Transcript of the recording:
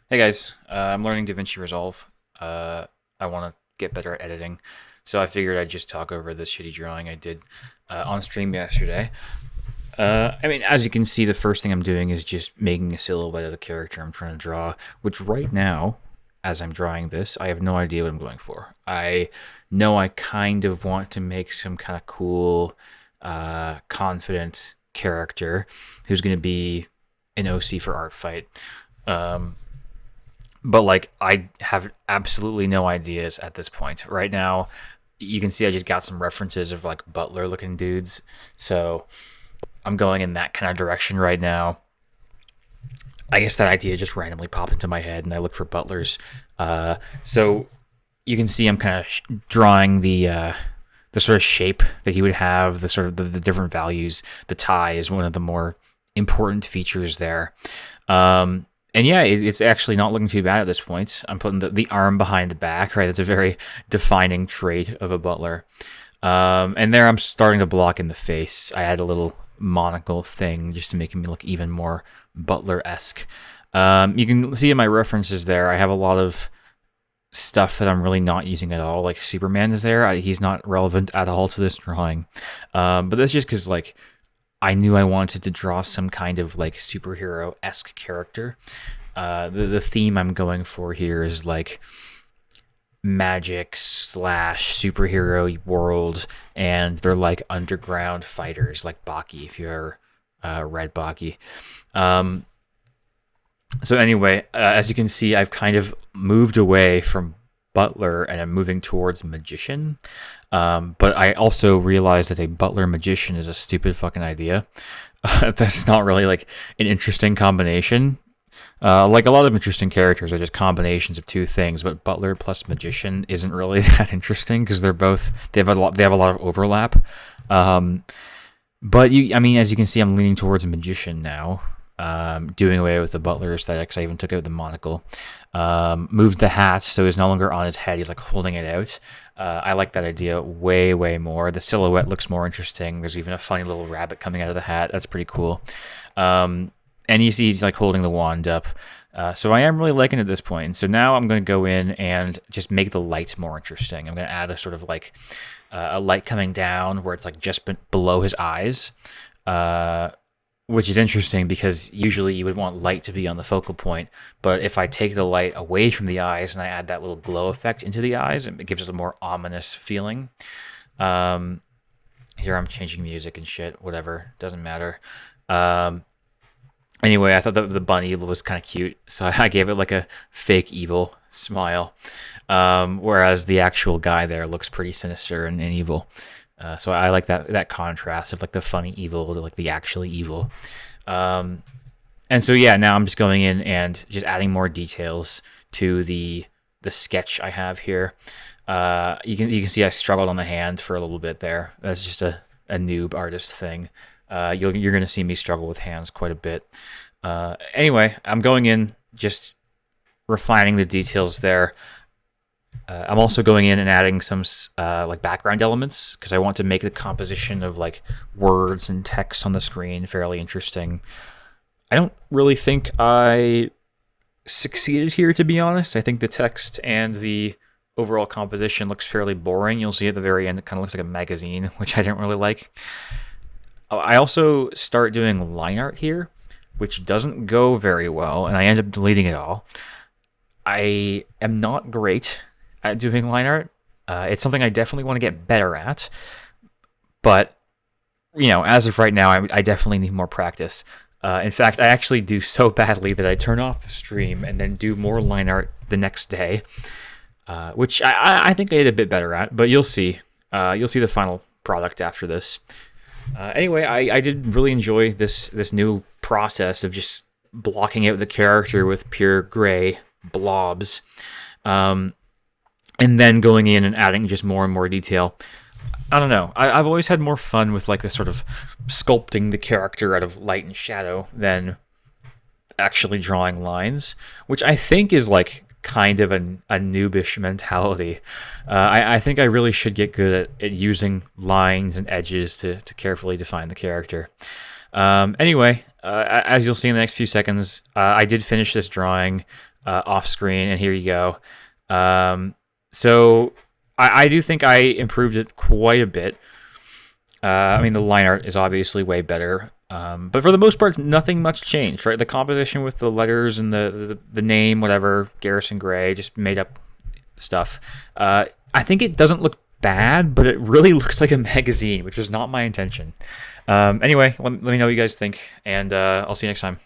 Hey guys, I'm learning DaVinci Resolve. I want to get better at editing, so I figured I'd just talk over this shitty drawing I did on stream yesterday. As you can see, the first thing I'm doing is just making a silhouette of the character I'm trying to draw, which right now, as I'm drawing this, I have no idea what I'm going for. I know I kind of want to make some kind of cool, confident character who's going to be an OC for Art Fight. Um, but like I have absolutely no ideas at this point. Right now, you can see I just got some references of like butler looking dudes. So I'm going in that kind of direction right now. I guess that idea just randomly popped into my head and I look for butlers. So you can see I'm kind of drawing the sort of shape that he would have, the sort of the different values. The tie is one of the more important features there. And yeah, it's actually not looking too bad at this point. I'm putting the arm behind the back, right? That's a very defining trait of a butler. And there I'm starting to block in the face. I had a little monocle thing just to make me look even more butler-esque. You can see in my references there, I have a lot of stuff that I'm really not using at all. Like Superman is there. He's not relevant at all to this drawing. But that's just because like I knew I wanted to draw some kind of like superhero-esque character. The theme I'm going for here is like magic slash superhero world, and they're like underground fighters, like Baki, if you ever read Baki. Um, so anyway, as you can see, I've kind of moved away from butler and I'm moving towards magician. But I also realized that a butler magician is a stupid fucking idea. That's not really like an interesting combination. Like a lot of interesting characters are just combinations of two things, but butler plus magician isn't really that interesting because they have a lot of overlap. Um, but as you can see, I'm leaning towards magician now. Doing away with the butler aesthetics. I even took out the monocle. Moved the hat so he's no longer on his head. He's like holding it out. I like that idea way, way more. The silhouette looks more interesting. There's even a funny little rabbit coming out of the hat. That's pretty cool. And you see he's like holding the wand up. So I am really liking it at this point. And so now I'm going to go in and just make the light more interesting. I'm going to add a sort of like a light coming down where it's like just below his eyes. Which is interesting because usually you would want light to be on the focal point, but if I take the light away from the eyes and I add that little glow effect into the eyes, it gives it a more ominous feeling. Um, Here I'm changing music and shit, whatever, doesn't matter. Um, anyway, I thought that the bunny was kind of cute, so I gave it like a fake evil smile, whereas the actual guy there looks pretty sinister and evil. So I like that contrast of like the funny evil to like the actually evil. Um, and so yeah, now I'm just going in and just adding more details to the sketch I have here. You can see I struggled on the hand for a little bit there. That's just a noob artist thing. You're gonna see me struggle with hands quite a bit. Anyway, I'm going in just refining the details there. I'm also going in and adding some like background elements because I want to make the composition of like words and text on the screen fairly interesting. I don't really think I succeeded here, to be honest. I think the text and the overall composition looks fairly boring. You'll see at the very end it kind of looks like a magazine, which I didn't really like. I also start doing line art here, which doesn't go very well, and I end up deleting it all. I am not great at doing line art. It's something I definitely want to get better at, but as of right now, I definitely need more practice. In fact, I actually do so badly that I turn off the stream and then do more line art the next day, which I think I did a bit better at. But you'll see. You'll see the final product after this. Anyway, I did really enjoy this new process of just blocking out the character with pure gray blobs. And then going in and adding just more and more detail. I don't know. I've always had more fun with like the sort of sculpting the character out of light and shadow than actually drawing lines, which I think is like kind of a noobish mentality. I think I really should get good at using lines and edges to carefully define the character. Anyway, as you'll see in the next few seconds, I did finish this drawing. off screen, and here you go. So I do think I improved it quite a bit. I mean, the line art is obviously way better. But for the most part, nothing much changed, right? The composition with the letters and the name, whatever, Garrison Gray, just made up stuff. I think it doesn't look bad, but it really looks like a magazine, which was not my intention. Anyway, let me know what you guys think, and I'll see you next time.